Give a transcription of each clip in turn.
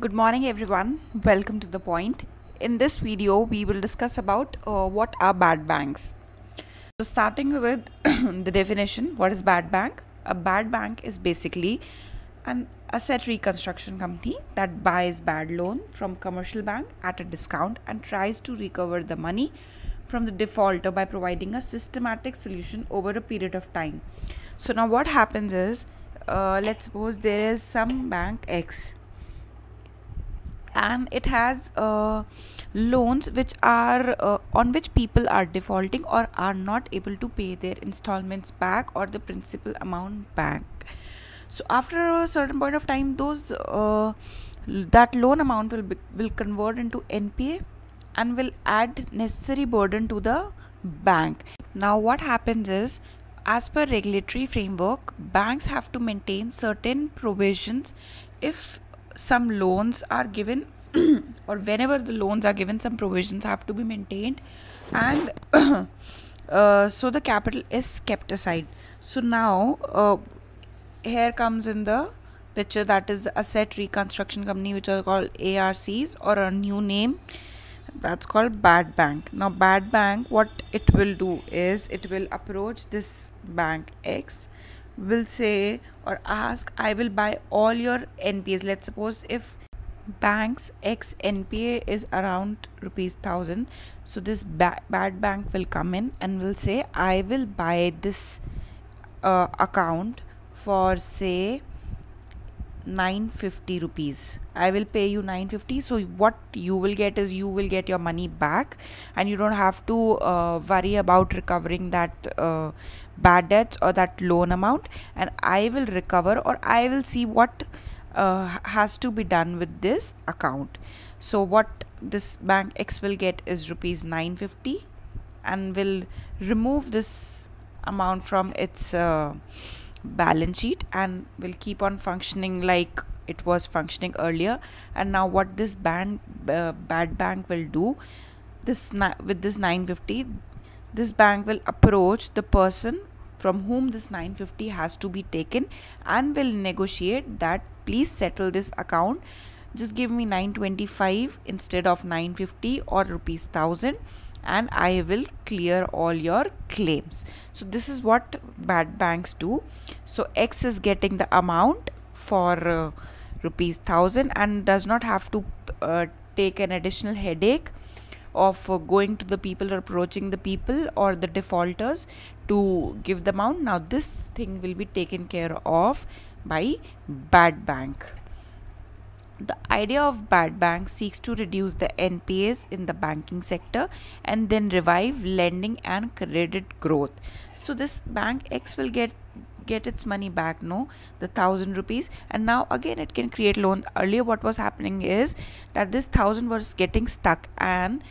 Good morning everyone, welcome to the point. In this video we will discuss about what are bad banks. So starting with the definition, what is bad bank? A bad bank is basically an asset reconstruction company that buys bad loan from commercial bank at a discount and tries to recover the money from the defaulter by providing a systematic solution over a period of time. So now what happens is, let's suppose there is some bank X and it has loans which are on which people are defaulting or are not able to pay their installments back or the principal amount back. So after a certain point of time, those that loan amount will convert into NPA and will add necessary burden to the bank. Now what happens is, as per regulatory framework, banks have to maintain certain provisions if some loans are given or whenever the loans are given, some provisions have to be maintained, and so the capital is kept aside. So now here comes in the picture, that is asset reconstruction company, which are called ARCs, or a new name that's called bad bank. Now bad bank, what it will do is, it will approach this bank X, will say or ask, I will buy all your NPAs. Let's suppose if bank's X NPA is around ₹1000, so this bad bank will come in and will say, I will buy this account for say 950 rupees. I will pay you 950. So what you will get is, you will get your money back and you don't have to worry about recovering that bad debts or that loan amount, and I will recover, or I will see what has to be done with this account. So what this bank X will get is ₹950 and will remove this amount from its balance sheet and will keep on functioning like it was functioning earlier. And now what this bad bank will do, with this 950, this bank will approach the person from whom this 950 has to be taken and will negotiate that, please settle this account, just give me 925 instead of 950 or ₹1000, and I will clear all your claims. So this is what bad banks do. So X is getting the amount for ₹1000 and does not have to take an additional headache of going to the people or approaching the people or the defaulters to give the amount. Now this thing will be taken care of by bad bank. The idea of bad bank seeks to reduce the NPAs in the banking sector and then revive lending and credit growth. So this bank X will get its money back, no, the 1000 rupees, and now again it can create loans. Earlier what was happening is that this 1000 was getting stuck and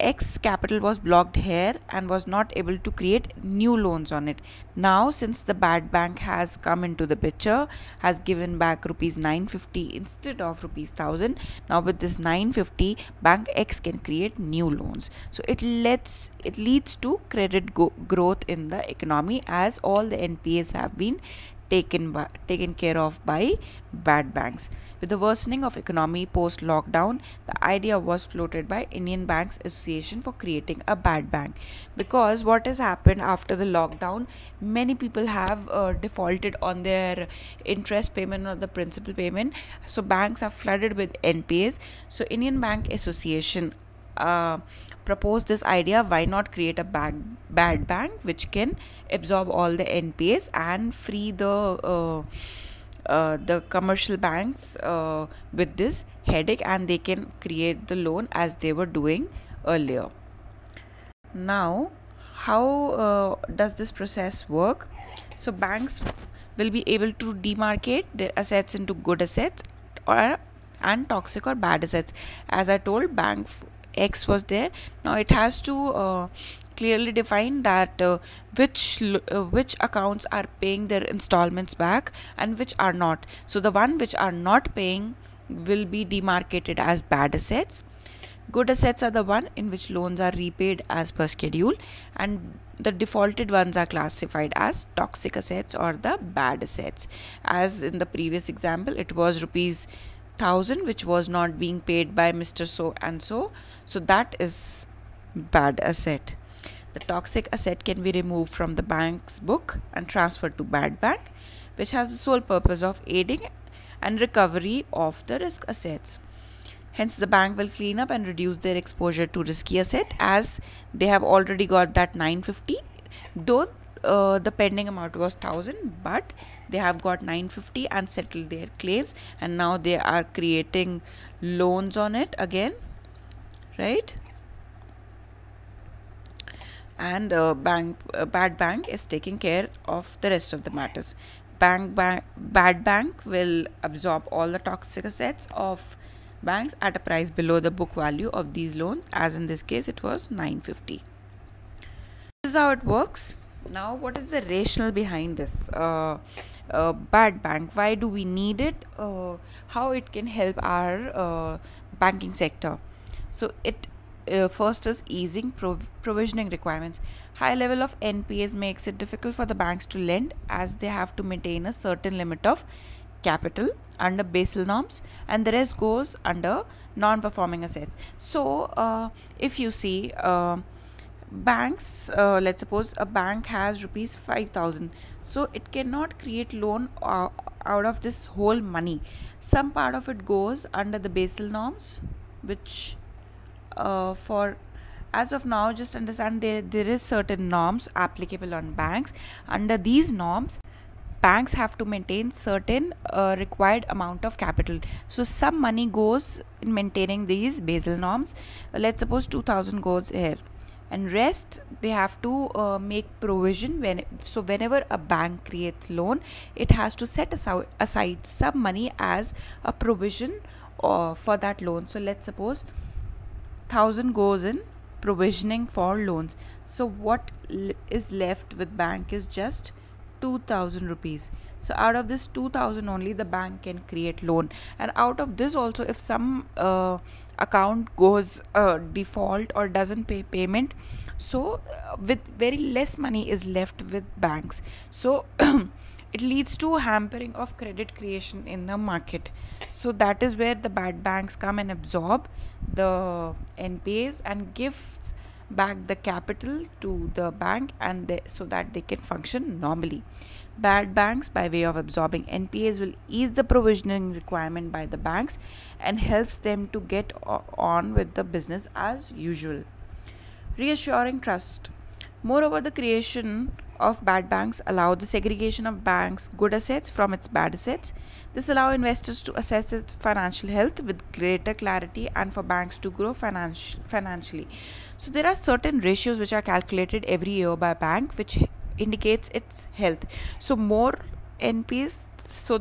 X capital was blocked here and was not able to create new loans on it. Now since the bad bank has come into the picture, has given back ₹950 instead of ₹1000, now with this 950, bank X can create new loans. So it leads to credit growth in the economy, as all the NPAs have been taken care of by bad banks. With the worsening of economy post lockdown, the idea was floated by Indian Banks Association for creating a bad bank, because what has happened after the lockdown, many people have defaulted on their interest payment or the principal payment. So banks are flooded with NPAs. So Indian Bank Association proposed this idea, why not create a bad bank which can absorb all the NPAs and free the commercial banks with this headache, and they can create the loan as they were doing earlier. Now how does this process work? So banks will be able to demarcate their assets into good assets and toxic or bad assets. As I told, bank X was there. Now it has to clearly define that which accounts are paying their installments back and which are not. So the one which are not paying will be demarcated as bad assets, Good assets are the one in which loans are repaid as per schedule, and the defaulted ones are classified as toxic assets or the bad assets. As in the previous example, it was rupees 1000 which was not being paid by Mr. So and so, so that is bad asset. The toxic asset can be removed from the bank's book and transferred to bad bank, which has the sole purpose of aiding and recovery of the risk assets. Hence, the bank will clean up and reduce their exposure to risky asset, as they have already got that 950, though the pending amount was 1000, but they have got 950 and settled their claims, and now they are creating loans on it again, right? And bad bank is taking care of the rest of the matters. Bad bank will absorb all the toxic assets of banks at a price below the book value of these loans, as in this case it was 950. This is how it works. Now, what is the rationale behind this bad bank? Why do we need it? How it can help our banking sector? So it first is easing provisioning requirements. High level of NPAs makes it difficult for the banks to lend, as they have to maintain a certain limit of capital under Basel norms, and the rest goes under non-performing assets. So if you see banks, let's suppose a bank has rupees 5000, so it cannot create loan out of this whole money. Some part of it goes under the Basel norms, which for as of now, just understand there is certain norms applicable on banks. Under these norms, banks have to maintain certain required amount of capital. So some money goes in maintaining these Basel norms. Let's suppose 2000 goes here, and rest they have to make provision whenever a bank creates loan, it has to set aside some money as a provision for that loan. So let's suppose 1000 goes in provisioning for loans. So what is left with bank is just 2000 rupees. So out of this 2000 only the bank can create loan, and out of this also, if some account goes default or doesn't pay payment, so with very less money is left with banks. So it leads to hampering of credit creation in the market. So that is where the bad banks come and absorb the NPAs and gives back the capital to the bank, and so that they can function normally. Bad banks, by way of absorbing NPAs, will ease the provisioning requirement by the banks and helps them to get on with the business as usual. Reassuring trust. Moreover, the creation of bad banks allow the segregation of banks' good assets from its bad assets. This allows investors to assess its financial health with greater clarity, and for banks to grow financially. So there are certain ratios which are calculated every year by bank, which indicates its health. So more NPs, so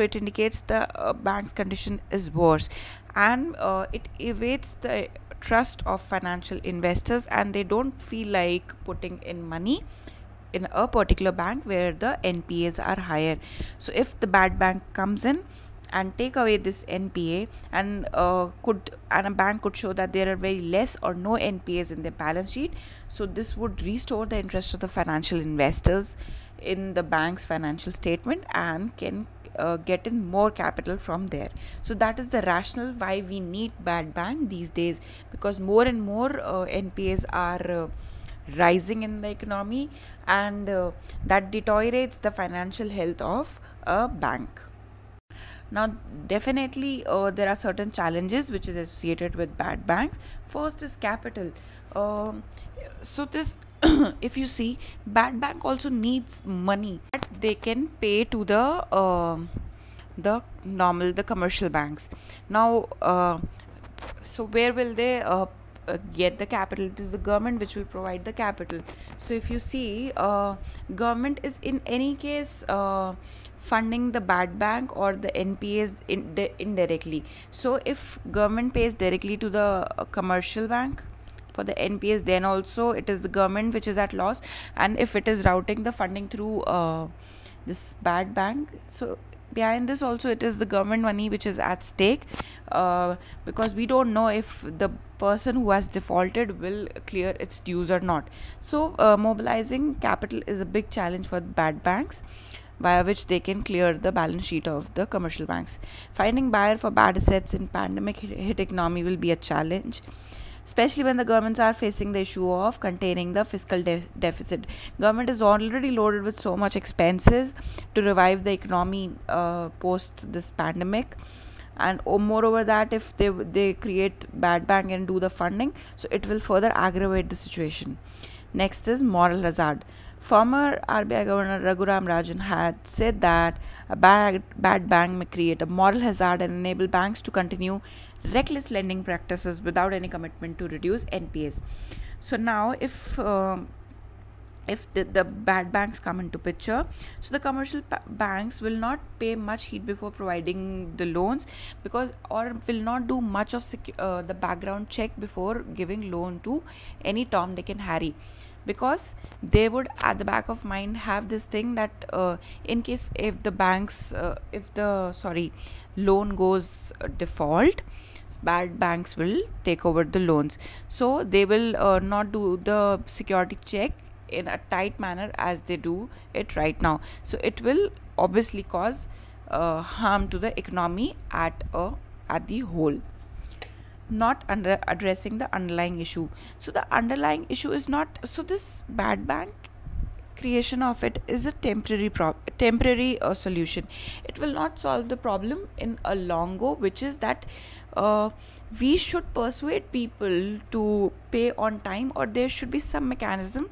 it indicates the bank's condition is worse, and it evades the trust of financial investors, and they don't feel like putting in money in a particular bank where the NPAs are higher. So if the bad bank comes in and take away this NPA, and a bank could show that there are very less or no NPAs in their balance sheet, so this would restore the interest of the financial investors in the bank's financial statement and can get in more capital from there. So that is the rationale why we need bad bank these days, because more and more NPAs are rising in the economy, and that deteriorates the financial health of a bank. Now definitely there are certain challenges which is associated with bad banks. First is capital. So this if you see, bad bank also needs money that they can pay to the commercial banks. Now so where will they get the capital? It is the government which will provide the capital. So if you see, government is in any case funding the bad bank or the NPAs indirectly. So if government pays directly to the commercial bank for the NPAs, then also it is the government which is at loss. And if it is routing the funding through this bad bank, so behind this also, it is the government money which is at stake, because we don't know if the person who has defaulted will clear its dues or not. So mobilizing capital is a big challenge for bad banks, via which they can clear the balance sheet of the commercial banks. Finding buyer for bad assets in pandemic hit economy will be a challenge, especially when the governments are facing the issue of containing the fiscal deficit. Government is already loaded with so much expenses to revive the economy post this pandemic, and moreover that if they create bad bank and do the funding, so it will further aggravate the situation. Next is moral hazard. Former RBI Governor Raghuram Rajan had said that a bad bank may create a moral hazard and enable banks to continue reckless lending practices without any commitment to reduce NPAs. So now if the bad banks come into picture, so the commercial banks will not pay much heed before providing the loans, because or will not do much of the background check before giving loan to any Tom, Dick and Harry, because they would at the back of mind have this thing that in case if the banks if the loan goes default, bad banks will take over the loans. So they will not do the security check in a tight manner as they do it right now. So it will obviously cause harm to the economy at the whole. Not addressing the underlying issue. So the underlying issue is not, so this bad bank creation of it is a temporary solution. It will not solve the problem in a long go, which is that we should persuade people to pay on time, or there should be some mechanism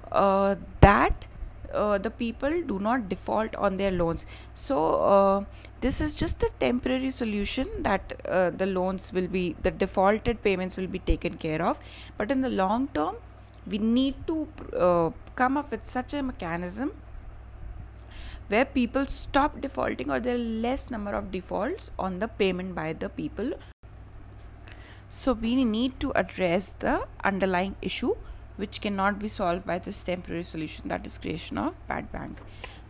that the people do not default on their loans. So this is just a temporary solution that the defaulted payments will be taken care of, but in the long term we need to come up with such a mechanism where people stop defaulting, or there are less number of defaults on the payment by the people. So we need to address the underlying issue, which cannot be solved by this temporary solution, that is creation of bad bank.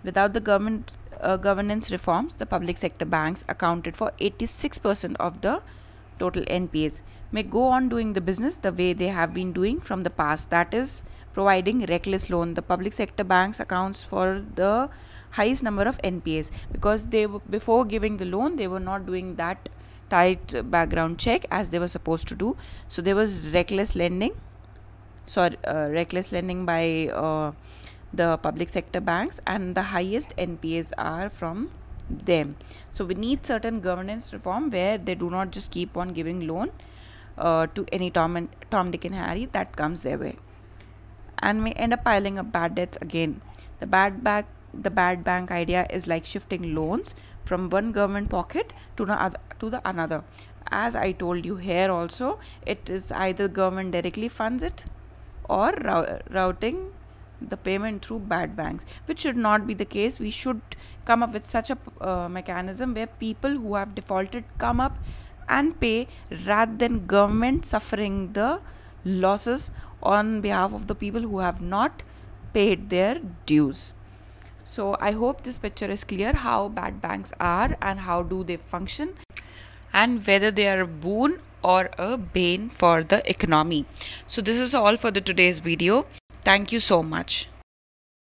Without the governance reforms, the public sector banks accounted for 86% of the total NPAs may go on doing the business the way they have been doing from the past, that is providing reckless loan. The public sector banks accounts for the highest number of NPAs, because they before giving the loan they were not doing that tight background check as they were supposed to do. So there was reckless lending by the public sector banks, and the highest NPAs are from them. So we need certain governance reform where they do not just keep on giving loan to any Tom, Dick and Harry that comes their way, and may end up piling up bad debts again. The bad bank idea is like shifting loans from one government pocket to the another. As I told you here also, it is either government directly funds it or routing the payment through bad banks, which should not be the case. We should come up with such a mechanism where people who have defaulted come up and pay, rather than government suffering the losses on behalf of the people who have not paid their dues. So I hope this picture is clear how bad banks are and how do they function, and whether they are a boon or a bane for the economy. So this is all for the today's video. Thank you so much.